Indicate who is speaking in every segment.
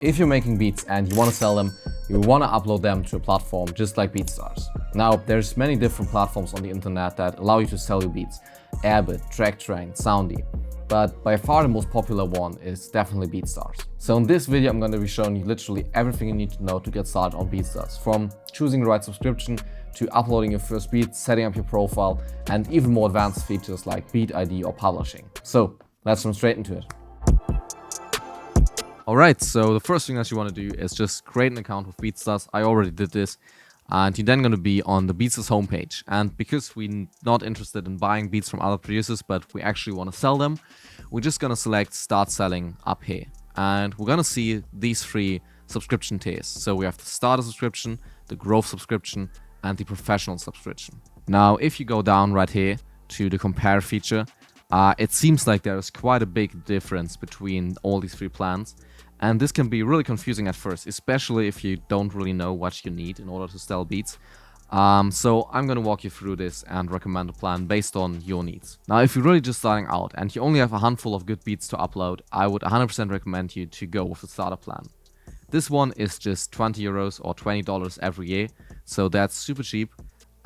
Speaker 1: If you're making beats and you want to sell them, you want to upload them to a platform just like Beatstars. Now, there's many different platforms on the internet that allow you to sell your beats. Airbit, TrackTrain, Soundy. But by far the most popular one is definitely Beatstars. So in this video, I'm going to be showing you literally everything you need to know to get started on Beatstars. From choosing the right subscription to uploading your first beat, setting up your profile, and even more advanced features like beat ID or publishing. So let's jump straight into it. Alright, so the first thing that you want to do is just create an account with Beatstars. I already did this. And you're then going to be on the Beatstars homepage. And because we're not interested in buying beats from other producers, but we actually want to sell them, we're just going to select Start Selling up here. And we're going to see these three subscription tiers. So we have the Starter subscription, the Growth subscription, and the Professional subscription. Now, if you go down right here to the Compare feature, it seems like there is quite a big difference between all these three plans. And this can be really confusing at first, especially if you don't really know what you need in order to sell beats. So I'm going to walk you through this and recommend a plan based on your needs. Now, if you're really just starting out and you only have a handful of good beats to upload, I would 100% recommend you to go with the starter plan. This one is just 20 euros or $20 every year, so that's super cheap.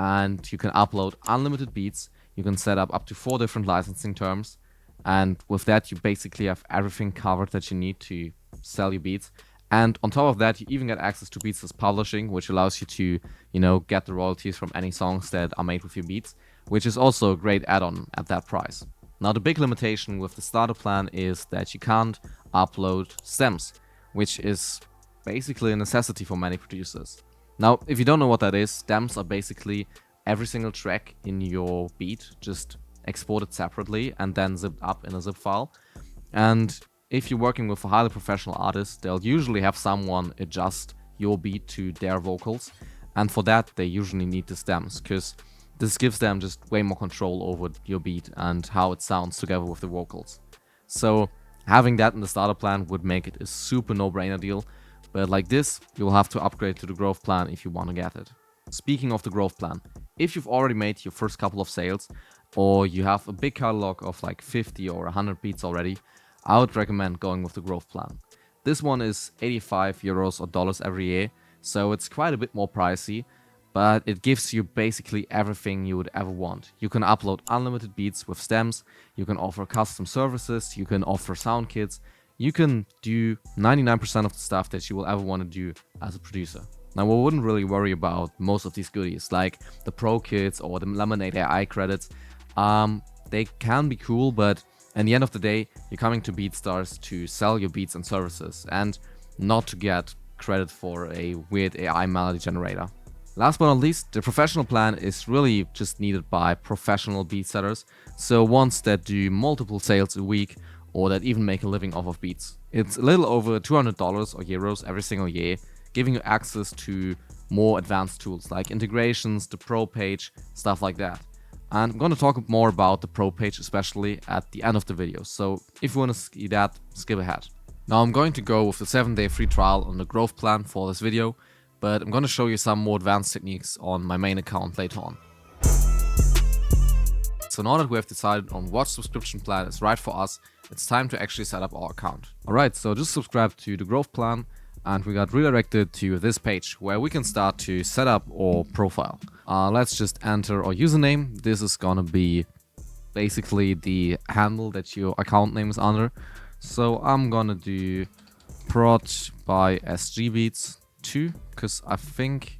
Speaker 1: And you can upload unlimited beats. You can set up to 4 different licensing terms. And with that, you basically have everything covered that you need to sell your beats. And on top of that, you even get access to Beatstars publishing, which allows you to, get the royalties from any songs that are made with your beats, which is also a great add-on at that price. Now, the big limitation with the starter plan is that you can't upload stems, which is basically a necessity for many producers. Now, if you don't know what that is, stems are basically every single track in your beat, just exported separately and then zipped up in a zip file. And if you're working with a highly professional artist, they'll usually have someone adjust your beat to their vocals. And for that, they usually need the stems, because this gives them just way more control over your beat and how it sounds together with the vocals. So having that in the starter plan would make it a super no-brainer deal. But like this, you'll have to upgrade to the growth plan if you want to get it. Speaking of the growth plan, if you've already made your first couple of sales, or you have a big catalog of like 50 or 100 beats already, I would recommend going with the growth plan. This one is 85 euros or dollars every year, so it's quite a bit more pricey, but it gives you basically everything you would ever want. You can upload unlimited beats with stems, you can offer custom services, you can offer sound kits, you can do 99% of the stuff that you will ever want to do as a producer. Now, we wouldn't really worry about most of these goodies, like the Pro kits or the Lemonade AI credits. They can be cool, but at the end of the day, you're coming to Beatstars to sell your beats and services, and not to get credit for a weird AI melody generator. Last but not least, the professional plan is really just needed by professional beat sellers, so ones that do multiple sales a week or that even make a living off of beats. It's a little over $200 or euros every single year, giving you access to more advanced tools like integrations, the Pro page, stuff like that. And I'm going to talk more about the Pro page, especially at the end of the video. So if you want to see that, skip ahead. Now I'm going to go with the 7-day free trial on the growth plan for this video, but I'm going to show you some more advanced techniques on my main account later on. So now that we have decided on what subscription plan is right for us, it's time to actually set up our account. Alright, so just subscribe to the growth plan, and we got redirected to this page where we can start to set up our profile. Let's just enter our username. This is gonna be basically the handle that your account name is under. So I'm gonna do prod by SGBeats 2, because I think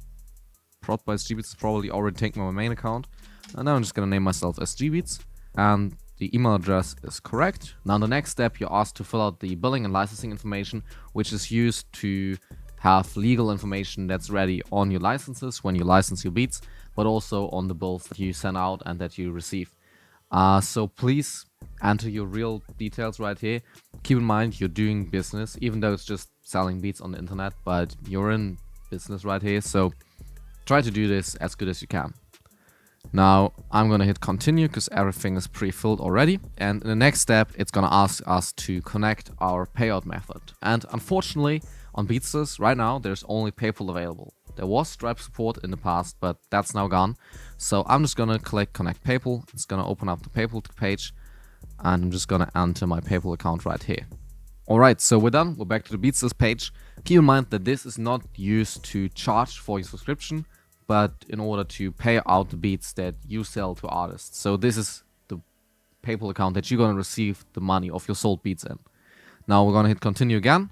Speaker 1: prod by SGBeats is probably already taken my main account. And now I'm just gonna name myself SGBeats, and the email address is correct. Now, the next step, you're asked to fill out the billing and licensing information, which is used to have legal information that's ready on your licenses when you license your beats, but also on the bills that you send out and that you receive. So please enter your real details right here. Keep in mind you're doing business, even though it's just selling beats on the internet, but you're in business right here. So try to do this as good as you can. Now, I'm going to hit continue because everything is pre-filled already. And in the next step, it's going to ask us to connect our payout method. And unfortunately, on Beatstars, right now, there's only PayPal available. There was Stripe support in the past, but that's now gone. So I'm just going to click connect PayPal. It's going to open up the PayPal page. And I'm just going to enter my PayPal account right here. Alright, so we're done. We're back to the Beatstars page. Keep in mind that this is not used to charge for your subscription, but in order to pay out the beats that you sell to artists. So this is the PayPal account that you're gonna receive the money of your sold beats in. Now we're gonna hit continue again,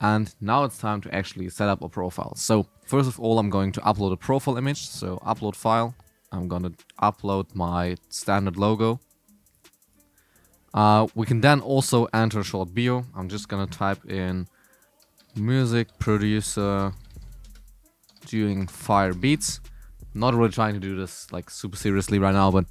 Speaker 1: and now it's time to actually set up a profile. So first of all, I'm going to upload a profile image. So upload file. I'm gonna upload my standard logo. We can then also enter a short bio. I'm just gonna type in music producer doing fire beats. Not really trying to do this like super seriously right now, but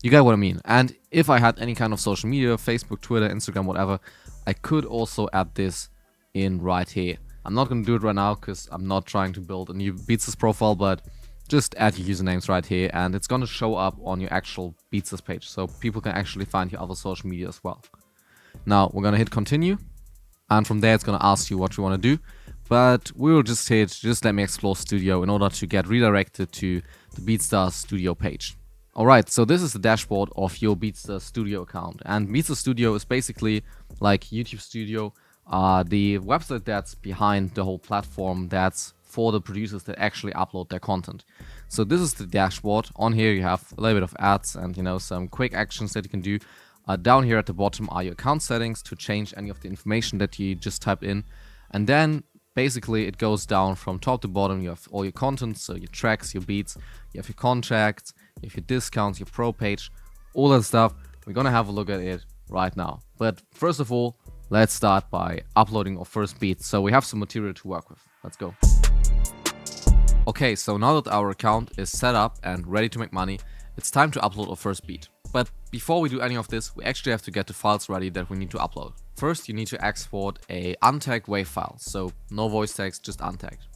Speaker 1: you get what I mean. And if I had any kind of social media, Facebook, Twitter, Instagram, whatever, I could also add this in right here. I'm not going to do it right now because I'm not trying to build a new Beatstars profile, but just add your usernames right here and it's going to show up on your actual Beatstars page, so people can actually find your other social media as well. Now we're going to hit continue, and from there it's going to ask you what you want to do, but we will just hit just let me explore studio in order to get redirected to the Beatstars studio page. Alright, so this is the dashboard of your Beatstars Studio account, and Beatstars Studio is basically like YouTube Studio, the website that's behind the whole platform that's for the producers that actually upload their content. So this is the dashboard. On here you have a little bit of ads and some quick actions that you can do. Down here at the bottom are your account settings to change any of the information that you just typed in, and then basically it goes down from top to bottom. You have all your content, so your tracks, your beats, you have your contracts, you have your discounts, your pro page, all that stuff. We're gonna have a look at it right now. But first of all, let's start by uploading our first beat. So we have some material to work with. Let's go. Okay, so now that our account is set up and ready to make money, it's time to upload our first beat. But before we do any of this, we actually have to get the files ready that we need to upload. First, you need to export a untagged WAV file, so no voice tags, just untagged.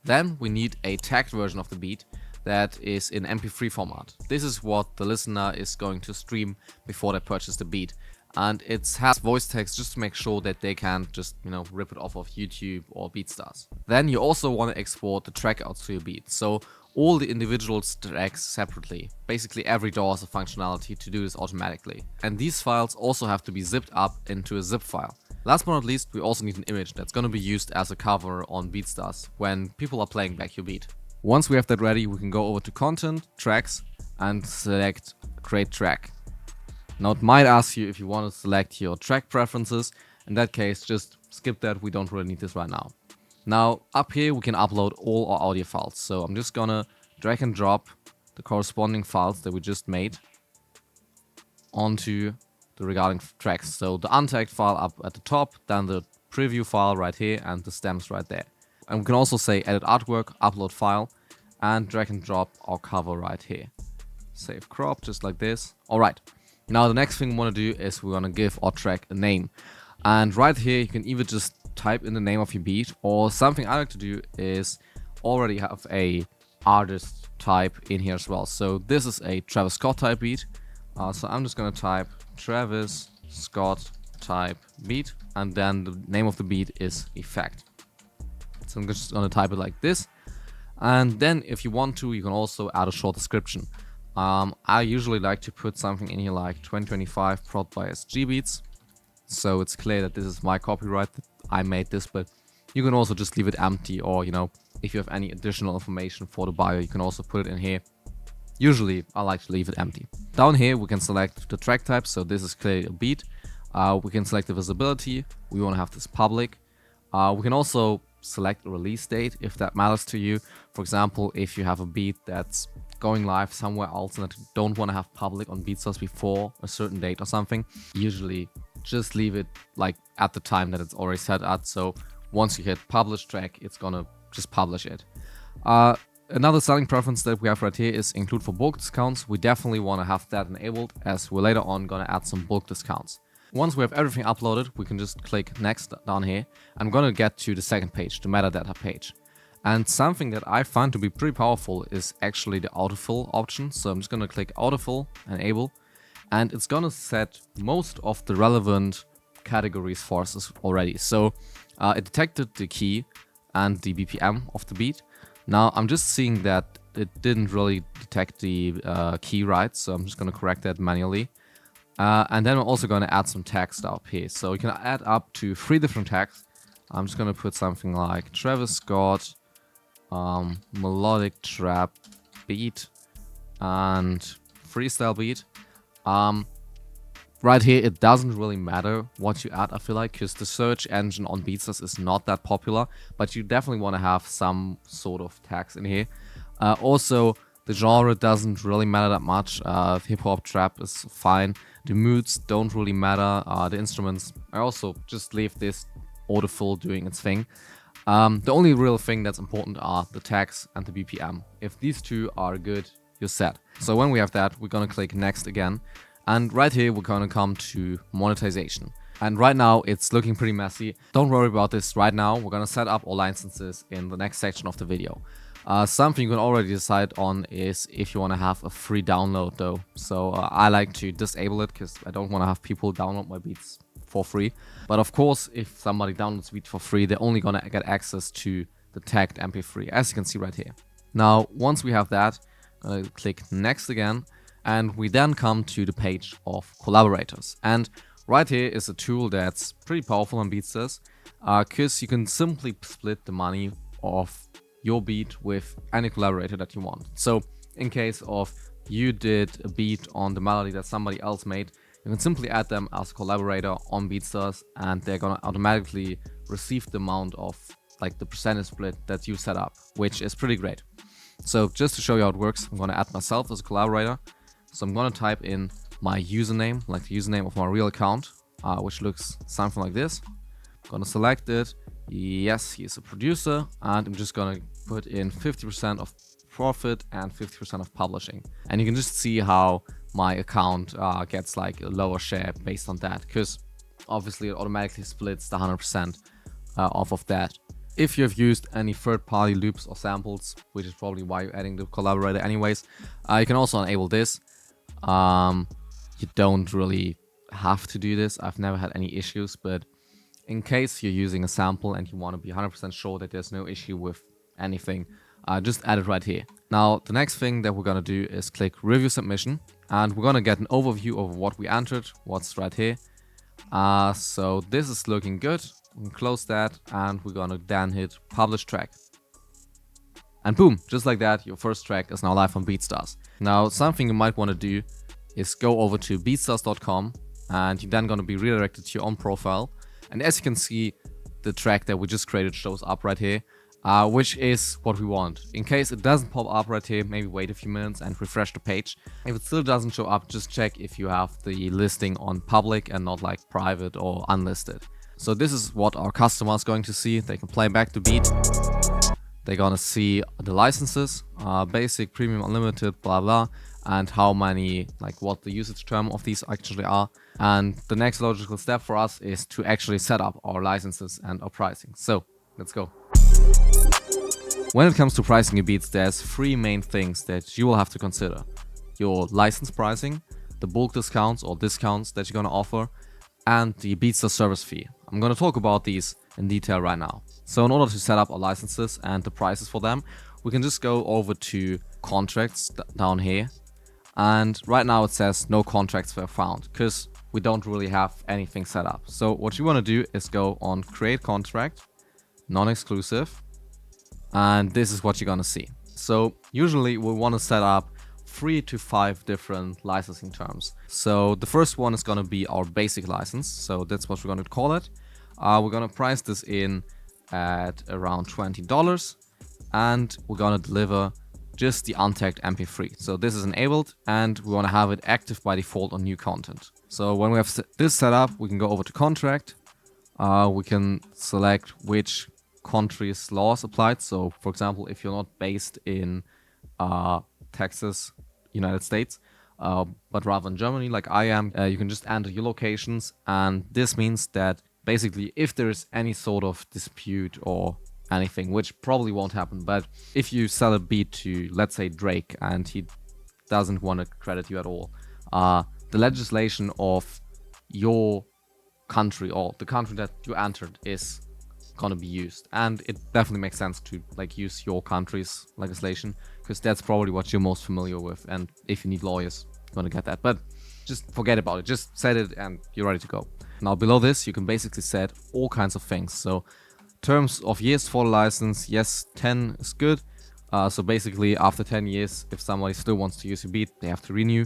Speaker 1: Then we need a tagged version of the beat that is in MP3 format. This is what the listener is going to stream before they purchase the beat. And it has voice tags just to make sure that they can't just, rip it off of YouTube or Beatstars. Then you also want to export the track outs to your beat. So all the individual tracks separately. Basically every DAW has a functionality to do this automatically. And these files also have to be zipped up into a zip file. Last but not least, we also need an image that's going to be used as a cover on Beatstars when people are playing back your beat. Once we have that ready, we can go over to content, tracks, and select create track. Now it might ask you if you want to select your track preferences. In that case, just skip that, we don't really need this right now. Now up here we can upload all our audio files. So I'm just gonna drag and drop the corresponding files that we just made onto the regarding tracks. So the untagged file up at the top, then the preview file right here, and the stems right there. And we can also say edit artwork, upload file, and drag and drop our cover right here. Save crop, just like this. Alright. Now the next thing we want to do is we're going to give our track a name. And right here you can either just type in the name of your beat, or something I like to do is already have a artist type in here as well. So this is a Travis Scott type beat. So I'm just going to type Travis Scott type beat, and then the name of the beat is Effect. So I'm just going to type it like this. And then if you want to, you can also add a short description. I usually like to put something in here like 2025 prod by SG Beats, so it's clear that this is my copyright, that I made this, but you can also just leave it empty, or if you have any additional information for the bio, you can also put it in here. Usually I like to leave it empty. Down here we can select the track type, so this is clearly a beat. We can select the visibility, we want to have this public. We can also select a release date if that matters to you. For example, if you have a beat that's going live somewhere else and that you don't want to have public on Beatstars before a certain date or something, usually just leave it like at the time that it's already set at. So once you hit publish track, it's gonna just publish it. Another selling preference that we have right here is include for bulk discounts. We definitely want to have that enabled, as we're later on gonna add some bulk discounts. Once we have everything uploaded, we can just click next down here. I'm gonna get to the second page, the metadata page. And something that I find to be pretty powerful is actually the autofill option. So I'm just going to click autofill, enable, and it's going to set most of the relevant categories for us already. So it detected the key and the BPM of the beat. Now I'm just seeing that it didn't really detect the key right, so I'm just going to correct that manually. And then we're also going to add some text up here. So you can add up to 3 different tags. I'm just gonna put something like Travis Scott, melodic trap beat, and freestyle beat. Right here, it doesn't really matter what you add, I feel like, because the search engine on Beatstars is not that popular, but you definitely want to have some sort of tags in here. Also, the genre doesn't really matter that much. Hip-hop, trap is fine. The moods don't really matter. The instruments, I also just leave this auto-fill doing its thing. The only real thing that's important are the tags and the BPM. If these two are good, you're set. So when we have that, we're gonna click next again. And right here, we're gonna come to monetization. And right now, it's looking pretty messy. Don't worry about this right now. We're gonna set up all licenses in the next section of the video. Something you can already decide on is if you want to have a free download though. So I like to disable it because I don't want to have people download my beats for free. But of course, if somebody downloads beat for free, they're only gonna get access to the tagged MP3, as you can see right here. Now, once we have that, I'm gonna click next again. And we then come to the page of collaborators. And right here is a tool that's pretty powerful on Beatstars, because you can simply split the money of your beat with any collaborator that you want. So in case of you did a beat on the melody that somebody else made, you can simply add them as a collaborator on Beatstars, and they're gonna automatically receive the amount of like the percentage split that you set up, which is pretty great. So just to show you how it works, I'm gonna add myself as a collaborator. So I'm gonna type in my username, like the username of my real account, which looks something like this. I'm gonna select it. Yes, he's a producer, and I'm just gonna put in 50% of profit and 50% of publishing. And you can just see how my account gets like a lower share based on that, because obviously it automatically splits the 100% off of that. If you've used any third-party loops or samples, which is probably why you're adding the collaborator anyways, you can also enable this. You don't really have to do this. I've never had any issues, but in case you're using a sample and you want to be 100% sure that there's no issue with anything, just add it right here. Now, the next thing that we're going to do is click Review Submission, and we're going to get an overview of what we entered, what's right here. So this is looking good. We can close that, and we're going to then hit Publish Track. And boom, just like that, your first track is now live on Beatstars. Now, something you might want to do is go over to beatstars.com, and you're then going to be redirected to your own profile. And as you can see, the track that we just created shows up right here, which is what we want. In case it doesn't pop up right here, maybe wait a few minutes and refresh the page. If it still doesn't show up, just check if you have the listing on public and not like private or unlisted. So this is what our customer is going to see. They can play back the beat. They're gonna see the licenses, basic, premium, unlimited, blah blah, and how many, like what the usage term of these actually are. And the next logical step for us is to actually set up our licenses and our pricing. So let's go. When it comes to pricing your beats, there's three main things that you will have to consider: your license pricing, the bulk discounts or discounts that you're gonna offer, and the Beatstars service fee. I'm gonna talk about these in detail right now. So in order to set up our licenses and the prices for them, we can just go over to contracts down here. And right now it says no contracts were found because we don't really have anything set up. So what you want to do is go on create contract, non-exclusive, and this is what you're gonna see. So usually we want to set up 3 to 5 different licensing terms. So the first one is gonna be our basic license. So that's what we're gonna call it. We're gonna price this in at around $20, and we're gonna deliver just the untagged MP3. So this is enabled, and we want to have it active by default on new content. So when we have this set up, we can go over to contract. We can select which country's laws applied. So for example, if you're not based in Texas, United States, but rather in Germany like I am, you can just enter your locations, and this means that basically if there's any sort of dispute or anything, which probably won't happen, but if you sell a beat to, let's say, Drake, and he doesn't want to credit you at all, the legislation of your country or the country that you entered is gonna be used, and it definitely makes sense to like use your country's legislation because that's probably what you're most familiar with, and if you need lawyers, you're gonna get that. But just forget about it, just set it and you're ready to go. Now below this you can basically set all kinds of things. So terms of years for the license, yes, 10 is good. So basically, after 10 years, if somebody still wants to use your beat, they have to renew.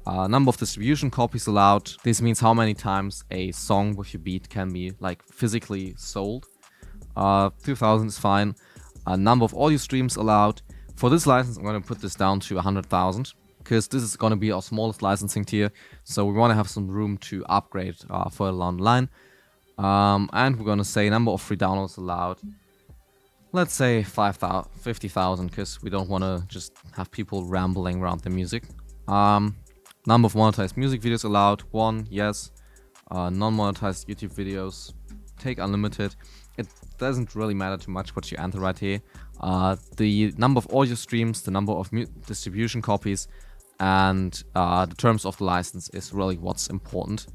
Speaker 1: Number of distribution copies allowed. This means how many times a song with your beat can be like physically sold. 2000 is fine. Number of audio streams allowed. For this license, I'm going to put this down to 100,000 because this is going to be our smallest licensing tier. So we want to have some room to upgrade further along the line. And we're going to say number of free downloads allowed. Let's say 50,000 because we don't want to just have people rambling around the music. Number of monetized music videos allowed, 1, yes. Non-monetized YouTube videos, take unlimited. It doesn't really matter too much what you enter right here. The number of audio streams, the number of distribution copies, and the terms of the license is really what's important.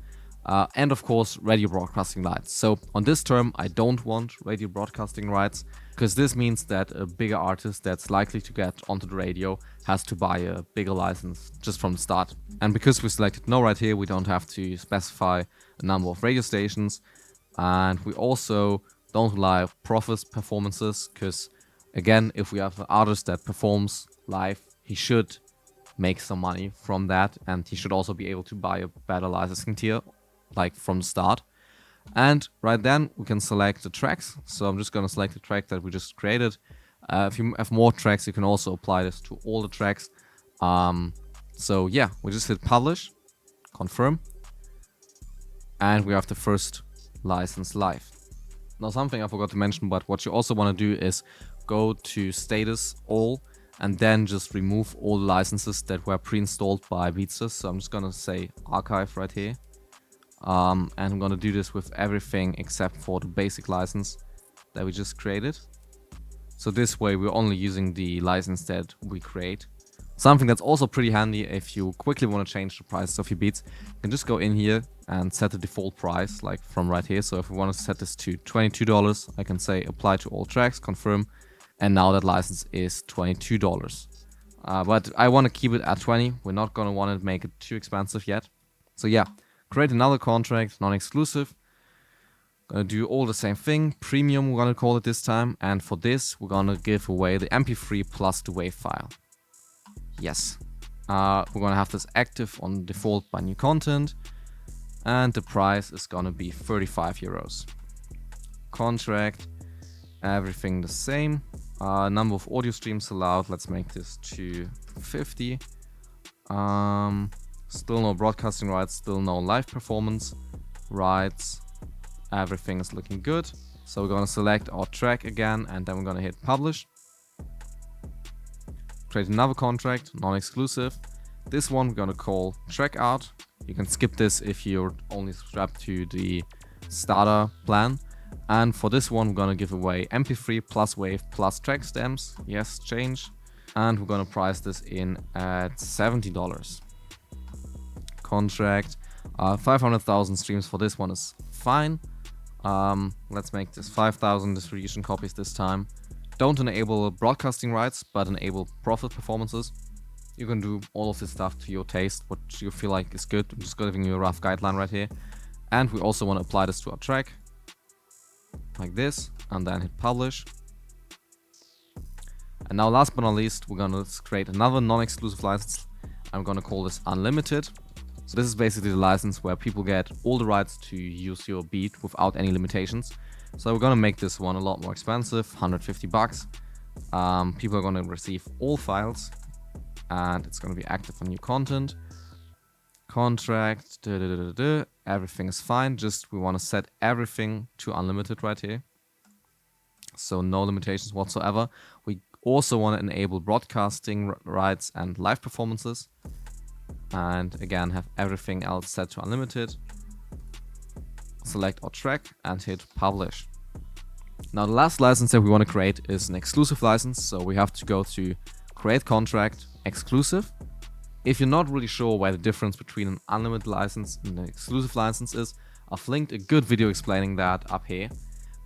Speaker 1: And of course, radio broadcasting rights. So on this term, I don't want radio broadcasting rights because this means that a bigger artist that's likely to get onto the radio has to buy a bigger license just from the start. And because we selected no right here, we don't have to specify a number of radio stations. And we also don't allow profit performances because, again, if we have an artist that performs live, he should make some money from that. And he should also be able to buy a better licensing tier, like from the start. And right then we can select the tracks. So I'm just going to select the track that we just created. If you have more tracks, you can also apply this to all the tracks. So yeah, we just hit publish, confirm, and we have the first license live. Now, something I forgot to mention, but what you also want to do is go to status all and then just remove all the licenses that were pre-installed by Beatstars. So I'm just going to say archive right here. And I'm going to do this with everything except for the basic license that we just created. So this way we're only using the license that we create. Something that's also pretty handy if you quickly want to change the prices of your beats, you can just go in here and set the default price like from right here. So if we want to set this to $22, I can say apply to all tracks, confirm, and now that license is $22. But I want to keep it at 20. We're not going to want to make it too expensive yet. So yeah. Create another contract, non-exclusive. Gonna do all the same thing. Premium, we're gonna call it this time. And for this, we're gonna give away the MP3 plus the WAV file. Yes. We're gonna have this active on default by new content. And the price is gonna be 35 euros. Contract, everything the same. Number of audio streams allowed, let's make this to 50. Still no broadcasting rights, still no live performance rights. Everything is looking good. So we're going to select our track again and then we're going to hit publish. Create another contract, non-exclusive. This one we're going to call track art. You can skip this if you're only subscribed to the starter plan. And for this one, we're going to give away MP3 plus WAV plus track stems. Yes, change. And we're going to price this in at $70. Contract, 500,000 streams for this one is fine. Let's make this 5,000 distribution copies this time. Don't enable broadcasting rights, but enable profit performances. You can do all of this stuff to your taste, what you feel like is good. I'm just giving you a rough guideline right here. And we also want to apply this to our track, like this, and then hit publish. And now last but not least, we're going to create another non-exclusive license. I'm going to call this unlimited. So this is basically the license where people get all the rights to use your beat without any limitations. So we're going to make this one a lot more expensive, 150 bucks. People are going to receive all files and it's going to be active on new content. Contract, everything is fine. Just we want to set everything to unlimited right here. So no limitations whatsoever. We also want to enable broadcasting rights and live performances. And again, have everything else set to unlimited. Select our track and hit publish. Now the last license that we want to create is an exclusive license. So we have to go to create contract, exclusive. If you're not really sure where the difference between an unlimited license and an exclusive license is, I've linked a good video explaining that up here.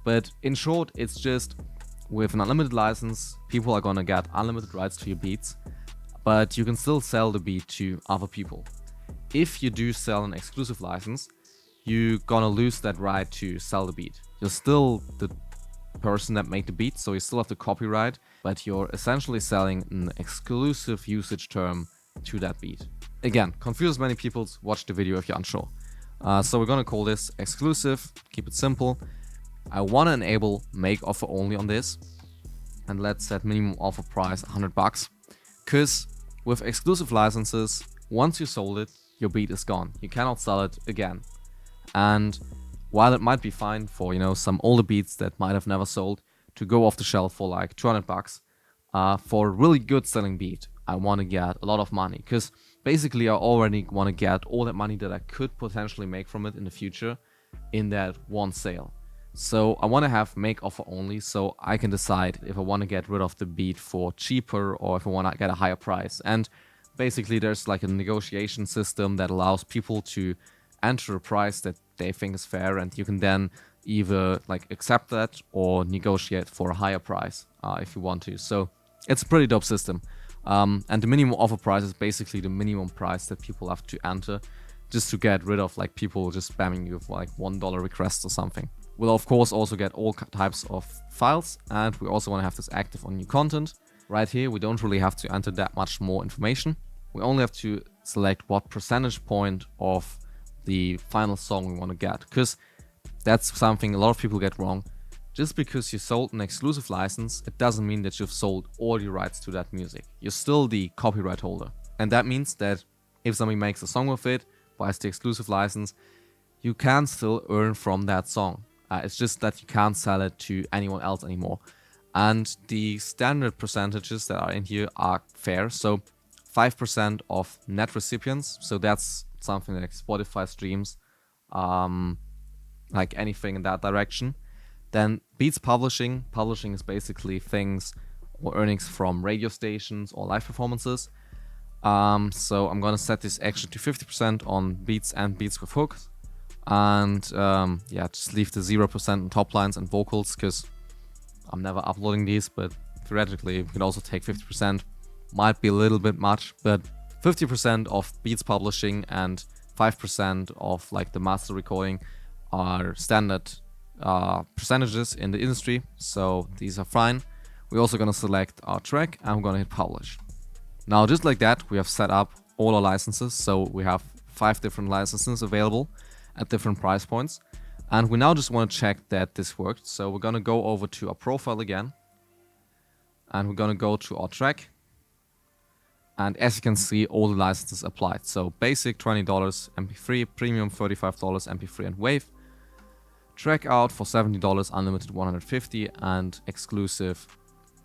Speaker 1: But in short, it's just with an unlimited license, people are gonna get unlimited rights to your beats, but you can still sell the beat to other people. If you do sell an exclusive license, you're gonna lose that right to sell the beat. You're still the person that made the beat, so you still have the copyright, but you're essentially selling an exclusive usage term to that beat. Again, confuse many people, watch the video if you're unsure. So we're gonna call this exclusive, keep it simple. I wanna enable make offer only on this, and let's set minimum offer price $100, because with exclusive licenses, once you sold it, your beat is gone. You cannot sell it again. And while it might be fine for, you know, some older beats that might have never sold to go off the shelf for like $200, for a really good selling beat, I want to get a lot of money, because basically I already want to get all that money that I could potentially make from it in the future in that one sale. So I want to have make offer only, so I can decide if I want to get rid of the beat for cheaper or if I want to get a higher price. And basically there's like a negotiation system that allows people to enter a price that they think is fair, and you can then either like accept that or negotiate for a higher price if you want to. So it's a pretty dope system. And the minimum offer price is basically the minimum price that people have to enter, just to get rid of like people just spamming you for like $1 requests or something. We'll of course also get all types of files, and we also want to have this active on new content. Right here we don't really have to enter that much more information. We only have to select what percentage point of the final song we want to get, because that's something a lot of people get wrong. Just because you sold an exclusive license, it doesn't mean that you've sold all your rights to that music. You're still the copyright holder. And that means that if somebody makes a song with it, buys the exclusive license, you can still earn from that song. It's just that you can't sell it to anyone else anymore. And the standard percentages that are in here are fair. So 5% of net recipients. So that's something like Spotify streams, like anything in that direction. Then beats publishing. Publishing is basically things or earnings from radio stations or live performances. So I'm gonna set this actually to 50% on beats and beats with hooks. And yeah, just leave the 0% on top lines and vocals, because I'm never uploading these, but theoretically we could also take 50%. Might be a little bit much, but 50% of beats publishing and 5% of like the master recording are standard percentages in the industry, so these are fine. We're also gonna select our track and we're gonna hit publish. Now just like that, we have set up all our licenses, so we have 5 different licenses available at different price points, and we now just want to check that this worked. So we're gonna go over to our profile again, and we're gonna go to our track, and as you can see, all the licenses applied. So basic $20 MP3, premium $35 MP3 and wave, track out for $70, unlimited $150, and exclusive,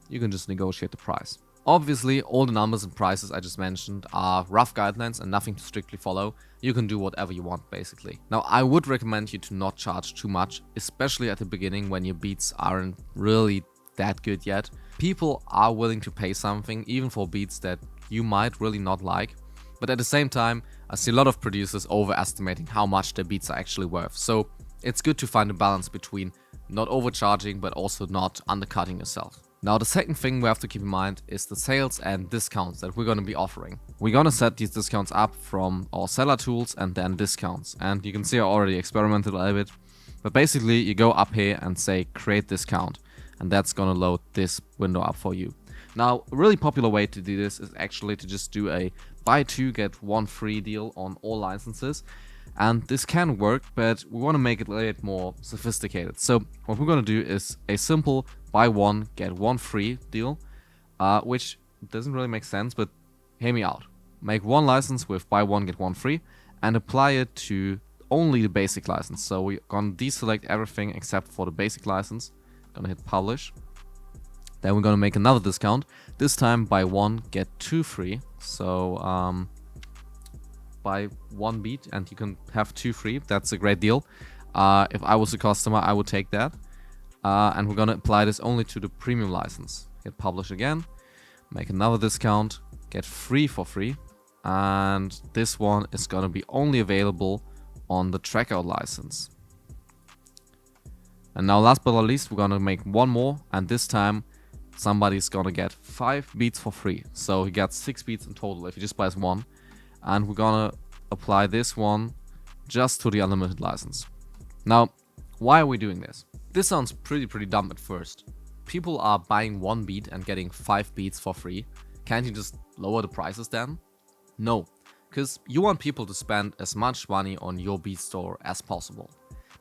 Speaker 1: you can just negotiate the price. Obviously, all the numbers and prices I just mentioned are rough guidelines and nothing to strictly follow. You can do whatever you want, basically. Now, I would recommend you to not charge too much, especially at the beginning when your beats aren't really that good yet. People are willing to pay something, even for beats that you might really not like. But at the same time, I see a lot of producers overestimating how much their beats are actually worth. So it's good to find a balance between not overcharging, but also not undercutting yourself. Now, the second thing we have to keep in mind is the sales and discounts that we're going to be offering. We're going to set these discounts up from our seller tools and then discounts. And you can see I already experimented a little bit. But basically, you go up here and say create discount. And that's going to load this window up for you. Now, a really popular way to do this is actually to just do a buy 2 get 1 free deal on all licenses. And this can work, but we want to make it a little bit more sophisticated. So what we're going to do is a simple buy 1 get 1 free deal, which doesn't really make sense, but hear me out. Make one license with buy 1 get 1 free and apply it to only the basic license. So we're going to deselect everything except for the basic license. Gonna hit publish. Then we're gonna make another discount. This time buy 1 get 2 free. So buy 1 beat and you can have 2 free. That's a great deal. If I was a customer, I would take that. And we're gonna apply this only to the premium license. Hit publish again. Make another discount. Get 3 for free. And this one is gonna be only available on the trackout license. And now last but not least, we're gonna make one more, and this time somebody's gonna get 5 beats for free. So he gets 6 beats in total if he just buys 1. And we're gonna apply this one just to the unlimited license. Now, Why are we doing this? This sounds pretty dumb at first. People are buying one beat and getting 5 beats for free. Can't you just lower the prices then? No, because you want people to spend as much money on your beat store as possible.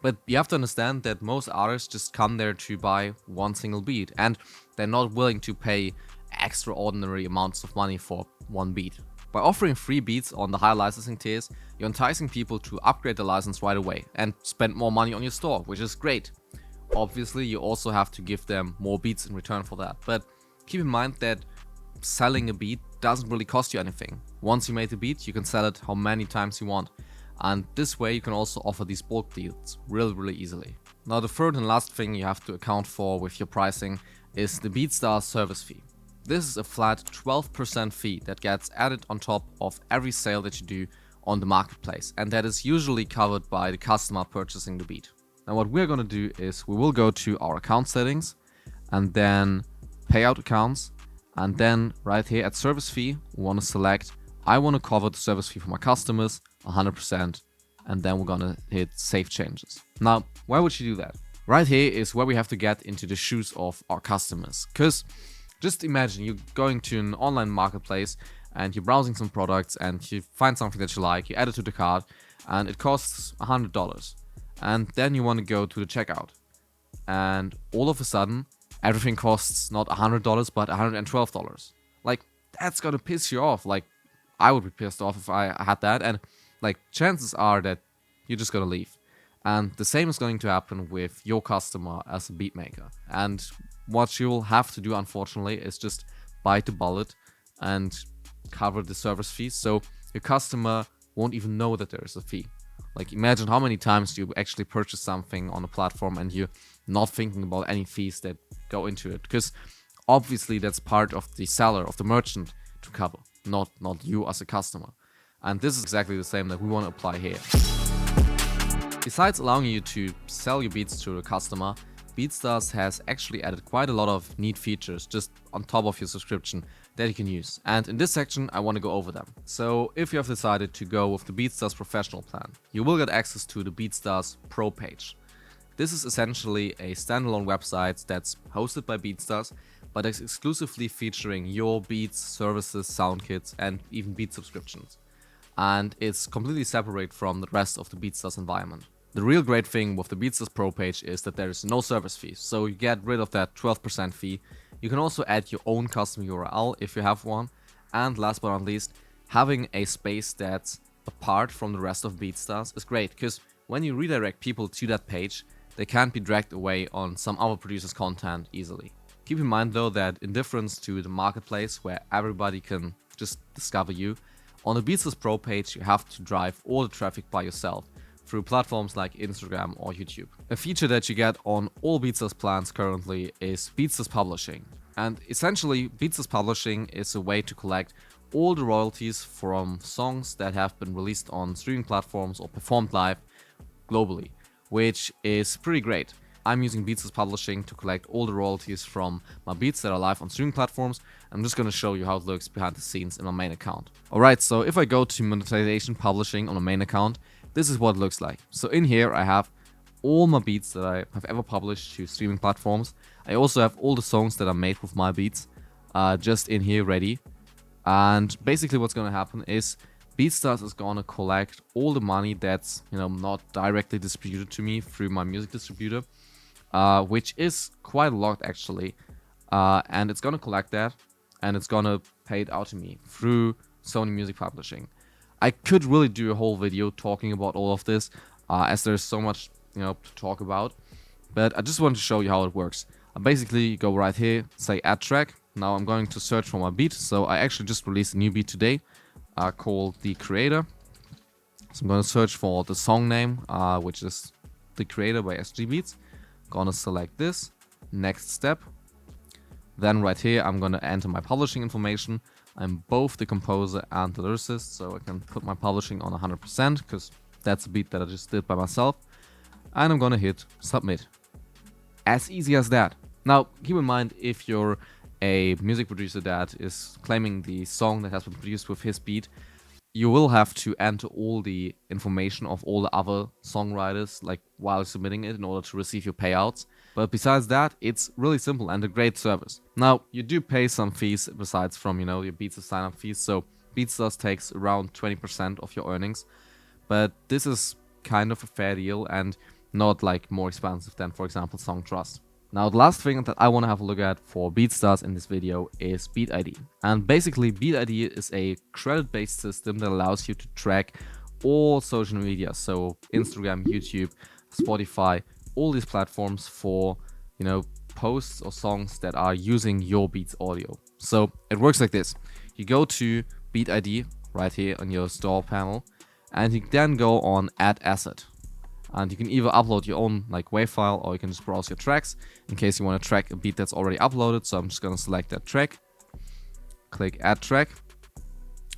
Speaker 1: But you have to understand that most artists just come there to buy one single beat, and they're not willing to pay extraordinary amounts of money for one beat. By offering free beats on the higher licensing tiers, you're enticing people to upgrade the license right away and spend more money on your store, which is great. Obviously, you also have to give them more beats in return for that, but keep in mind that selling a beat doesn't really cost you anything. Once you made the beat, you can sell it how many times you want, and this way you can also offer these bulk deals really easily. Now, the third and last thing you have to account for with your pricing is the Beatstars service fee. This is a flat 12% fee that gets added on top of every sale that you do on the marketplace, and that is usually covered by the customer purchasing the beat. Now what we're gonna do is we will go to our account settings and then payout accounts, and then right here at service fee we want to select I want to cover the service fee for my customers 100%, and then we're gonna hit save changes. Now why would you do that? Right here is where we have to get into the shoes of our customers, because just imagine you're going to an online marketplace and you're browsing some products and you find something that you like, you add it to the cart, and it costs $100. And then you want to go to the checkout. And all of a sudden, everything costs not $100 but $112. Like, that's gonna piss you off. Like, I would be pissed off if I had that. And like, chances are that you're just gonna leave. And the same is going to happen with your customer as a beat maker. And what you'll have to do, unfortunately, is just bite the bullet and cover the service fees, so your customer won't even know that there is a fee. Like, imagine how many times you actually purchase something on a platform and you're not thinking about any fees that go into it, because obviously that's part of the seller, of the merchant to cover, not you as a customer. And this is exactly the same that we want to apply here. Besides allowing you to sell your beats to a customer, Beatstars has actually added quite a lot of neat features just on top of your subscription that you can use. And in this section, I want to go over them. So if you have decided to go with the Beatstars Professional plan, you will get access to the Beatstars Pro page. This is essentially a standalone website that's hosted by Beatstars, but is exclusively featuring your beats, services, sound kits, and even beat subscriptions. And it's completely separate from the rest of the Beatstars environment. The real great thing with the Beatstars Pro page is that there is no service fee, so you get rid of that 12% fee. You can also add your own custom URL if you have one, and last but not least, having a space that's apart from the rest of Beatstars is great, because when you redirect people to that page, they can't be dragged away on some other producer's content easily. Keep in mind though that in difference to the marketplace where everybody can just discover you, on the Beatstars Pro page you have to drive all the traffic by yourself through platforms like Instagram or YouTube. A feature that you get on all Beatstars plans currently is Beatstars Publishing. And essentially, Beatstars Publishing is a way to collect all the royalties from songs that have been released on streaming platforms or performed live globally, which is pretty great. I'm using Beatstars Publishing to collect all the royalties from my beats that are live on streaming platforms. I'm just going to show you how it looks behind the scenes in my main account. Alright, so if I go to Monetization Publishing on my main account, this is what it looks like. So in here I have all my beats that I have ever published to streaming platforms. I also have all the songs that are made with my beats just in here ready. And basically what's going to happen is Beatstars is going to collect all the money that's not directly distributed to me through my music distributor, which is quite a lot actually. And it's going to collect that and it's going to pay it out to me through Sony Music Publishing. I could really do a whole video talking about all of this, as there's so much, to talk about. But I just want to show you how it works. I basically go right here, say add track. Now I'm going to search for my beat. So I actually just released a new beat today, called The Creator. So I'm going to search for the song name, which is The Creator by SG Beats. Gonna select this. Next step. Then right here, I'm going to enter my publishing information. I'm both the composer and the lyricist, so I can put my publishing on 100% because that's a beat that I just did by myself. And I'm going to hit submit. As easy as that. Now, keep in mind, if you're a music producer that is claiming the song that has been produced with his beat, you will have to enter all the information of all the other songwriters like while submitting it in order to receive your payouts. But besides that, it's really simple and a great service. Now, you do pay some fees besides from, your Beatstars sign-up fees. So Beatstars takes around 20% of your earnings. But this is kind of a fair deal and not like more expensive than, for example, Songtrust. Now, the last thing that I want to have a look at for Beatstars in this video is BeatID. And basically, BeatID is a credit-based system that allows you to track all social media. So Instagram, YouTube, Spotify, all these platforms for, posts or songs that are using your Beats audio. So it works like this. You go to BeatID right here on your store panel, and you then go on Add Asset. And you can either upload your own WAV file, or you can just browse your tracks in case you want to track a beat that's already uploaded. So I'm just going to select that track, click Add Track.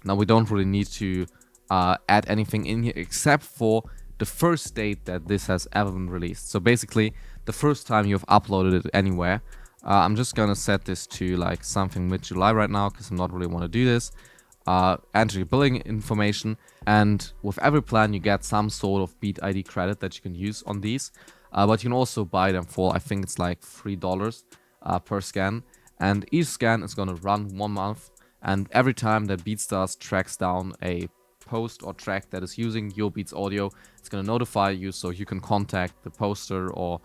Speaker 1: Now we don't really need to add anything in here except for the first date that this has ever been released. So basically, the first time you've uploaded it anywhere. I'm just going to set this to something mid-July right now because I don't really want to do this. Enter your billing information, and with every plan you get some sort of BeatID credit that you can use on these, but you can also buy them for, I think it's like $3 per scan, and each scan is going to run 1 month, and every time that Beatstars tracks down a post or track that is using your Beats audio, it's going to notify you so you can contact the poster or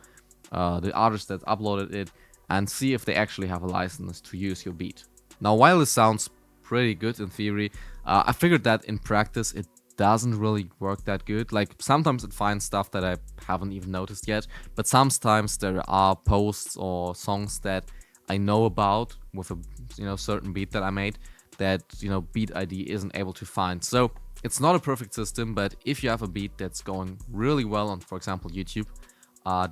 Speaker 1: the artist that uploaded it and see if they actually have a license to use your beat. Now, while this sounds pretty good in theory, I figured that in practice it doesn't really work that good. Sometimes it finds stuff that I haven't even noticed yet, but sometimes there are posts or songs that I know about with a certain beat that I made that BeatID isn't able to find. So it's not a perfect system, but if you have a beat that's going really well on, for example, YouTube,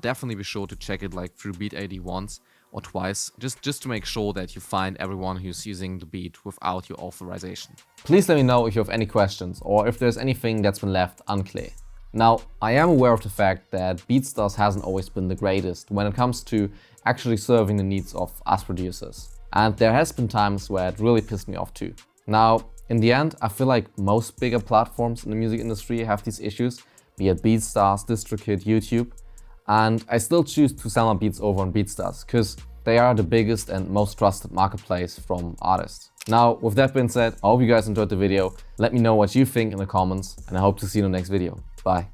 Speaker 1: definitely be sure to check it through BeatID once or twice, just to make sure that you find everyone who's using the beat without your authorization. Please let me know if you have any questions or if there's anything that's been left unclear. Now, I am aware of the fact that Beatstars hasn't always been the greatest when it comes to actually serving the needs of us producers. And there has been times where it really pissed me off too. Now, in the end, I feel like most bigger platforms in the music industry have these issues, be it Beatstars, DistroKid, YouTube. And I still choose to sell my beats over on Beatstars because they are the biggest and most trusted marketplace from artists. Now, with that being said, I hope you guys enjoyed the video. Let me know what you think in the comments, and I hope to see you in the next video. Bye.